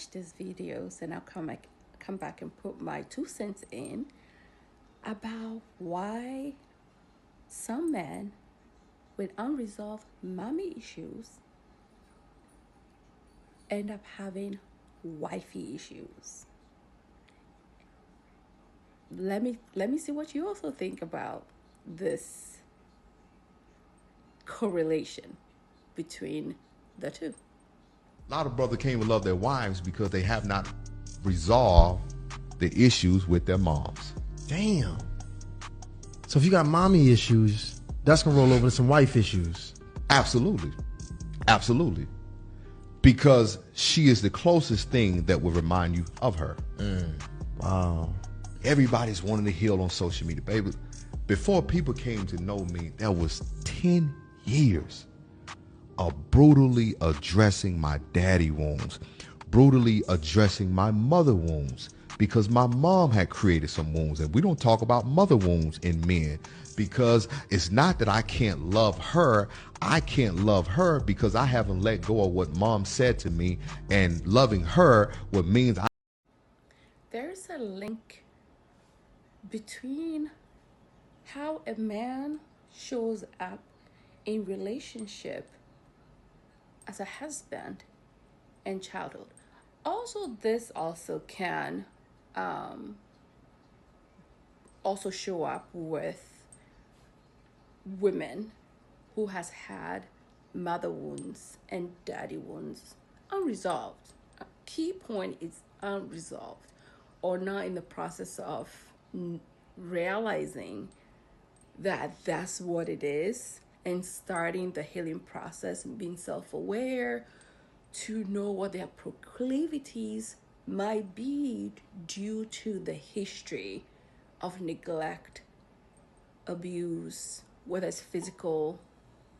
watch these videos and I'll come back and put my 2 cents in about why some men with unresolved mommy issues end up having wifey issues. Let me see what you also think about this correlation between the two. A lot of brothers can't even love their wives because they have not resolved the issues with their moms. Damn. So if you got mommy issues, that's gonna roll over to some wife issues. Absolutely. Absolutely. Because she is the closest thing that will remind you of her. Wow. Everybody's wanting to heal on social media, baby. Before people came to know me, there was 10 years of brutally addressing my daddy wounds, brutally addressing my mother wounds, because my mom had created some wounds. And we don't talk about mother wounds in men, because it's not that I can't love her. I can't love her because I haven't let go of what mom said to me, and loving her, what means There's a link between how a man shows up in relationship as a husband and childhood. Also, this also can also show up with women who has had mother wounds and daddy wounds unresolved. A key point is unresolved, or not in the process of realizing that that's what it is, and starting the healing process and being self-aware to know what their proclivities might be due to the history of neglect, abuse, whether it's physical,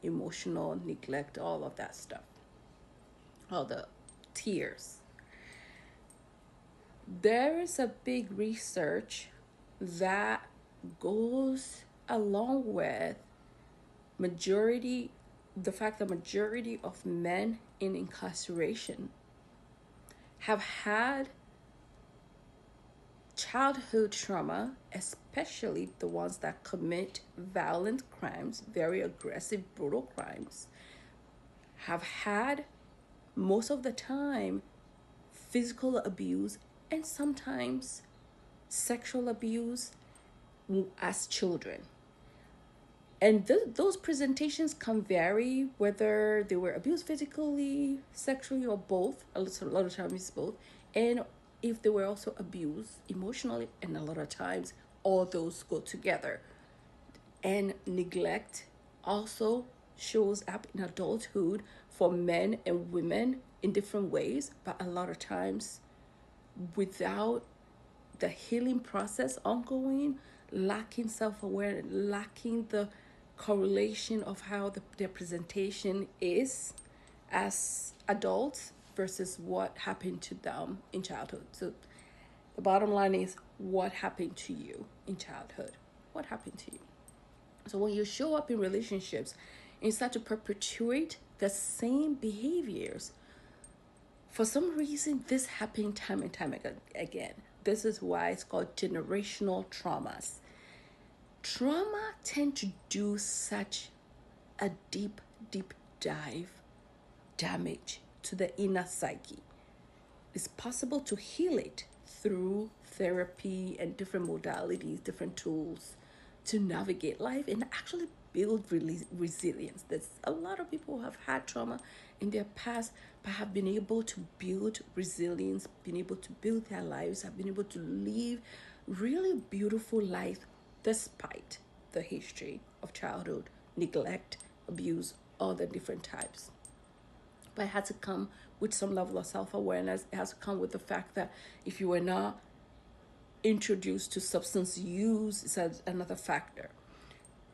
emotional neglect, all of that stuff, all the tears. There is a big research that goes along with the fact that majority of men in incarceration have had childhood trauma, especially the ones that commit violent crimes, very aggressive, brutal crimes, have had most of the time physical abuse and sometimes sexual abuse as children. And those presentations can vary, whether they were abused physically, sexually, or both. A lot of times it's both. And if they were also abused emotionally, and a lot of times all those go together. And neglect also shows up in adulthood for men and women in different ways, but a lot of times without the healing process ongoing, lacking self-awareness, lacking the correlation of how their presentation is as adults versus what happened to them in childhood. So the bottom line is, what happened to you in childhood? What happened to you? So when you show up in relationships and start to perpetuate the same behaviors, for some reason, this happened time and time again. This is why it's called generational traumas. Trauma tend to do such a deep dive damage to the inner psyche. It's possible to heal it through therapy and different modalities, different tools to navigate life and actually build resilience. There's a lot of people who have had trauma in their past but have been able to build resilience, been able to build their lives, have been able to live really beautiful life despite the history of childhood neglect, abuse, all the different types. But it had to come with some level of self-awareness. It has to come with the fact that if you were not introduced to substance use, it's another factor.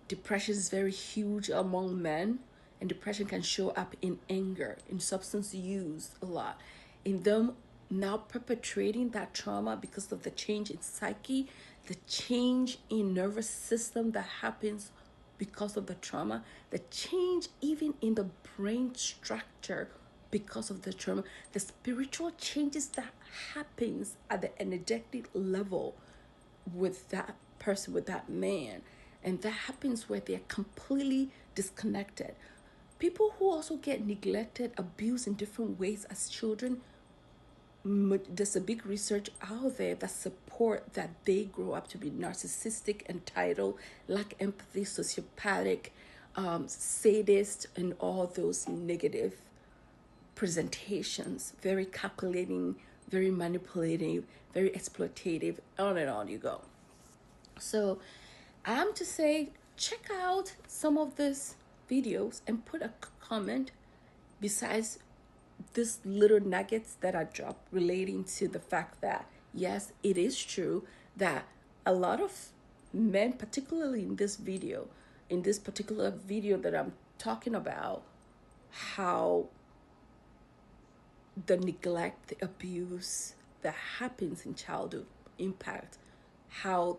Depression is very huge among men, and depression can show up in anger, in substance use a lot, in them now perpetrating that trauma because of the change in psyche, the change in nervous system that happens because of the trauma, the change even in the brain structure because of the trauma, the spiritual changes that happens at the energetic level with that person, with that man. And that happens where they're completely disconnected. People who also get neglected, abused in different ways as children, there's a big research out there that support that they grow up to be narcissistic, entitled, lack empathy, sociopathic, sadist, and all those negative presentations. Very calculating, very manipulative, very exploitative, on and on you go. So I'm to say, check out some of these videos and put a comment besides these little nuggets that I dropped relating to the fact that, yes, it is true that a lot of men, particularly in this particular video that I'm talking about, how the neglect, the abuse that happens in childhood impact how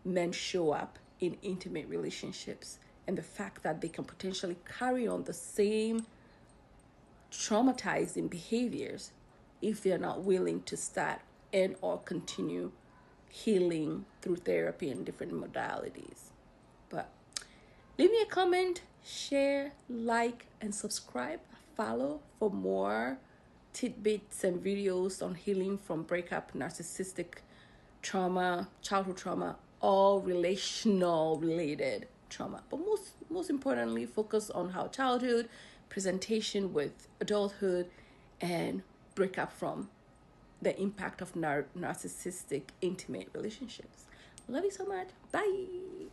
men show up in intimate relationships, and the fact that they can potentially carry on the same traumatizing behaviors if they're not willing to start and or continue healing through therapy and different modalities. But leave me a comment, share, like, and subscribe. Follow for more tidbits and videos on healing from breakup, narcissistic trauma, childhood trauma, all relational related trauma. But most importantly, focus on how childhood, presentation with adulthood, and breakup from the impact of narcissistic intimate relationships. Love you so much. Bye.